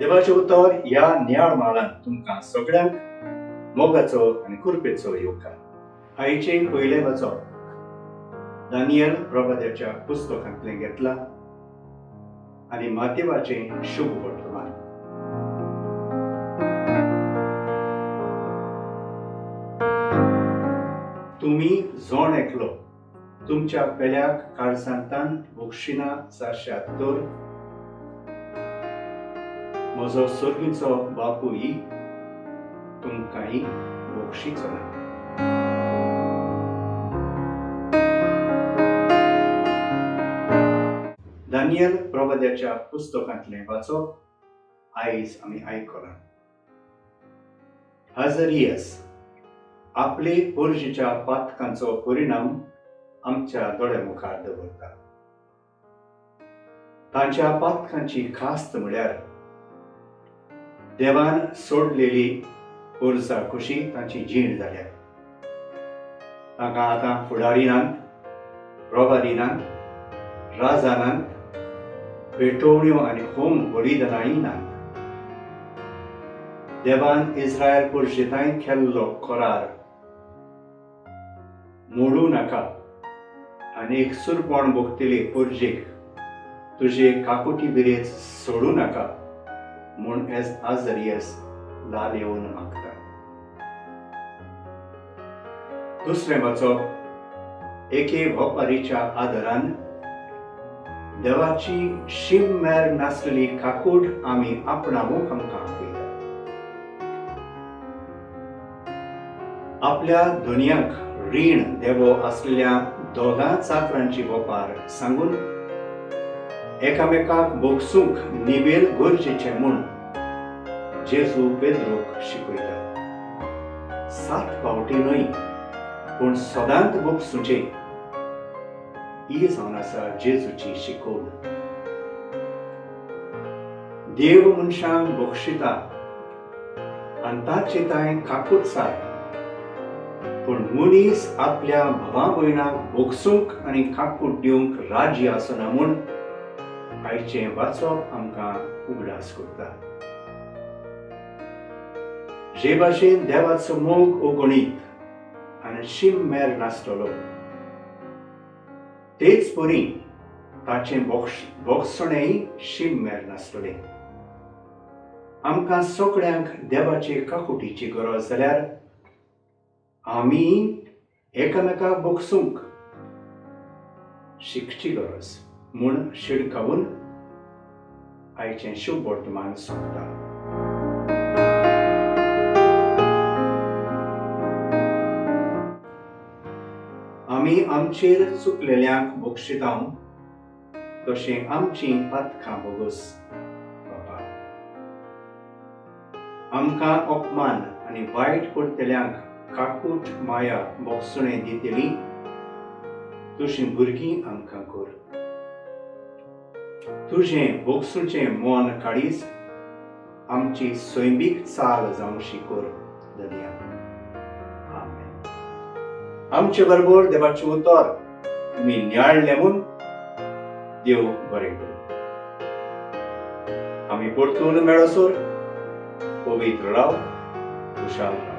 देवाचे उतर ह्या नियाळ माळान तुमकां सगळ्यांक मोगाचो आनी कृपेचो येवकार। आयचे पयले वचप दानियल प्रवाद्याच्या पुस्तकांतलें घेतला आनी मातेवाचे शुभ वर्तमान। तुम्ही जोण एकलो तुमच्या पेल्याक काळजांतान बक्षिना जाशात म्हजो सर्गीचो बापूय तुमकांय बक्षिचो ना। दानियल प्रवाद्याच्या पुस्तकांतलें वाचप आयज आमी आयकलां। आझरियास आपले पोरजेच्या पातकांचो परिणाम आमच्या दोळ्या मुखार दवरता। तांच्या पातकांची खास्त म्हळ्यार देवान सोडलेली पोरसां कशी तांची जीण जाल्या। तांकां आतां फुडारी नात, प्रभारी नात, राजा नात, पेटोवण्यो आनी होम बलिदानांय नात। देवान इस्रायल पोरजेताय केल्लो करार मोडूं नाका आनी एक सुरपण भोगतले पोरजेक तुजे काकुटी बिरेच सोडूं नाका म्हूण आझरियास लाल येवन मागता। दुसरें वचप एके वेपारीच्या आदारान देवाची शीम मेर नासलेली काकूट आमी आपणावूंक आमकां आपयता। आपल्या धोनयाक रीण देवो आसलेल्या दोगां चाकरांची वेपार सांगून एकामेकाक बोगसूंक निवेल गरजेचें म्हूण जेजू पेद्रोक शिकयता। 7 फावटी न्हय पूण सदांच बोगसूचें ही जावन आसा जेजूची शिकोवण। देव मनशांक बक्षिता आनी ताचे तांय काकूट सार, पूण मनीस आपल्या भावा भयणाक बोगसूंक आनी काकूट दिवंक राजी आसना म्हूण आयचें वाचप आमकां उगडास करता। जे भाशेन देवाचो मोग अगणीत आनी शीम मेर नासतलो तेच परी ताचें बोगसणेंय शीम मेर नासतलें। आमकां सगळ्यांक देवाचे काकुटीची गरज जाल्यार आमी एकामेकाक बोगसूंक शिकची गरज म्हूण शिडकावून आयचें शुभ वर्तमान सोंपता। आमी आमचेर चुकलेल्यांक बक्षितांव तशें आमचीं पातकां बोगूस बापा। आमकां अपमान आनी वायट करतल्यांक काकूट माया बोगसणें दितली तुजीं भुरगीं आमकां कर। तुजें बोगसूचें मोन काडीस आमची सैमीक चाल जावंशी कर दर्या। आमेन। आमचे बरोबर देवाचें उतर तुमी नियाळलें म्हूण देव बरें करूं। आमी परतून मेळसर पवित्र राव, खुशाल राव।